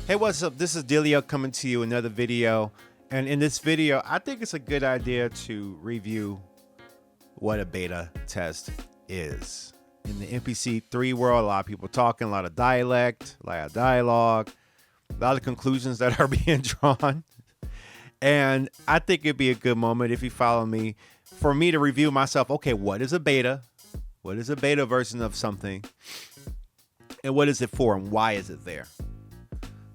Hey, what's up? This is Delia coming to you another video. And in this video, I think it's a good idea to review what a beta test is. In the MPC 3 world, a lot of people talking, a lot of dialect, a lot of dialogue, a lot of conclusions that are being drawn. And I think it'd be a good moment, if you follow me, for me to review myself. Okay, what is a beta? What is a beta version of something? And what is it for, and why is it there?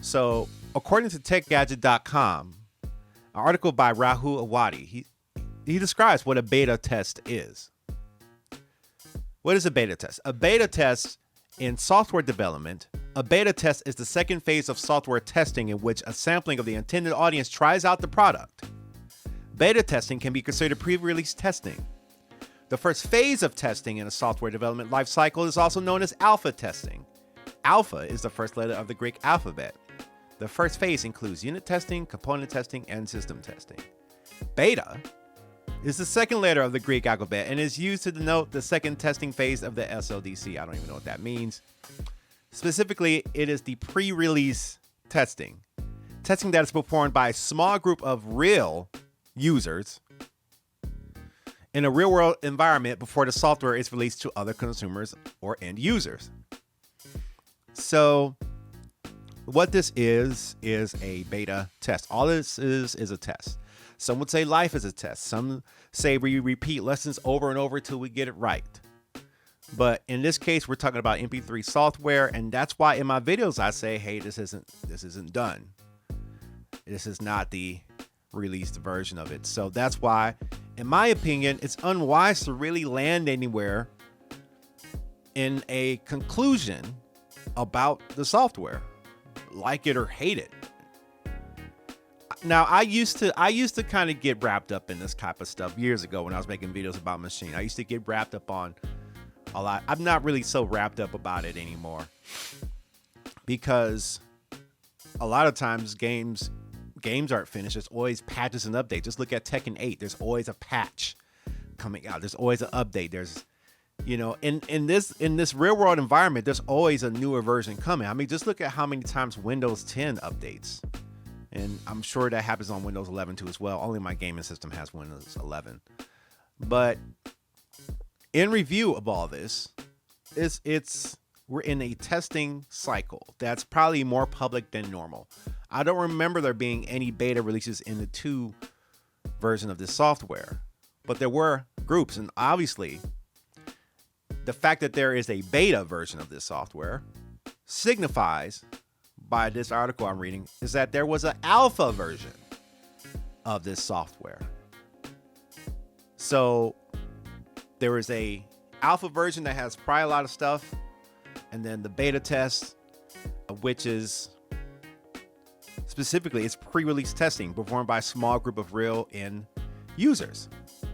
So, according to techgadget.com, an article by Rahul Awadi, he describes what a beta test is. What is a beta test? A beta test in software development, a beta test is the second phase of software testing in which a sampling of the intended audience tries out the product. Beta testing can be considered pre-release testing. The first phase of testing in a software development lifecycle is also known as alpha testing. Alpha is the first letter of the Greek alphabet. The first phase includes unit testing, component testing, and system testing. Beta is the second letter of the Greek alphabet and is used to denote the second testing phase of the SODC. I don't even know what that means. Specifically, it is the pre-release testing. Testing that is performed by a small group of real users in a real-world environment before the software is released to other consumers or end users. So, what this is a beta test. All this is a test. Some would say life is a test. Some say we repeat lessons over and over till we get it right. But in this case, we're talking about MP3 software, and that's why in my videos I say, hey, this isn't done. This is not the released version of it. So that's why, in my opinion, it's unwise to really land anywhere in a conclusion about the software. Like it or hate it. Now, I used to kind of get wrapped up in this type of stuff years ago when I was making videos about Machine. I used to get wrapped up on a lot. I'm not really so wrapped up about it anymore because a lot of times games aren't finished. There's always patches and updates. Just look at Tekken 8. There's always a patch coming out. There's always an update. There's, you know, in this real world environment, there's always a newer version coming. I mean, just look at how many times Windows 10 updates. And I'm sure that happens on Windows 11 too as well. Only my gaming system has Windows 11. But in review of all this, we're in a testing cycle that's probably more public than normal. I don't remember there being any beta releases in the 2 version of this software, but there were groups, and obviously the fact that there is a beta version of this software signifies, by this article I'm reading, is that there was an alpha version of this software. So there is a alpha version that has probably a lot of stuff, and then the beta test, which is specifically, it's pre-release testing performed by a small group of real end users.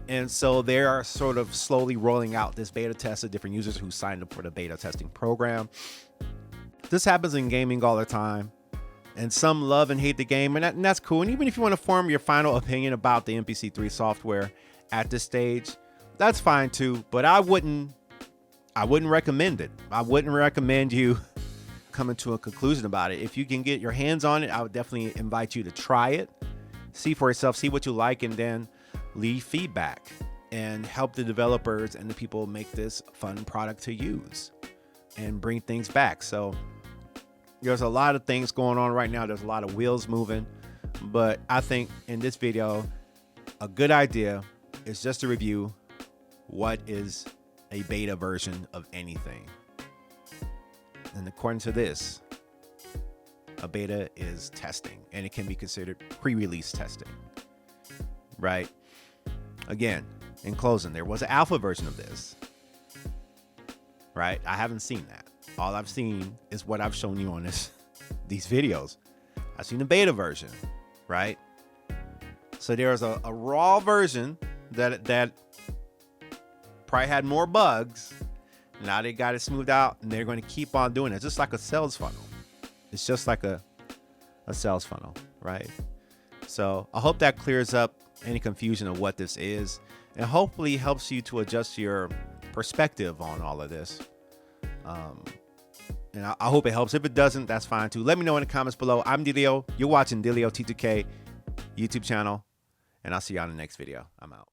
And so they are sort of slowly rolling out this beta test to different users who signed up for the beta testing program. This happens in gaming all the time, and some love and hate the game, and that's cool. And even if you want to form your final opinion about the MPC 3 software at this stage, that's fine too. But I wouldn't recommend it. I wouldn't recommend you coming to a conclusion about it. If you can get your hands on it, I would definitely invite you to try it, see for yourself, see what you like, and then leave feedback and help the developers and the people make this fun product to use and bring things back. So there's a lot of things going on right now. There's a lot of wheels moving, but I think in this video, a good idea is just to review what is a beta version of anything. And according to this, a beta is testing, and it can be considered pre-release testing, right? Again, in closing, there was an alpha version of this, right? I haven't seen that. All I've seen is what I've shown you on these videos. I've seen the beta version, right? So there's a raw version that probably had more bugs. Now they got it smoothed out, and they're going to keep on doing it. Just like a sales funnel. It's just like a sales funnel, right? So I hope that clears up any confusion of what this is, and hopefully helps you to adjust your perspective on all of this. And I hope it helps. If it doesn't, that's fine too. Let me know in the comments below. I'm Delio. You're watching Delio T2K YouTube channel. And I'll see you on the next video. I'm out.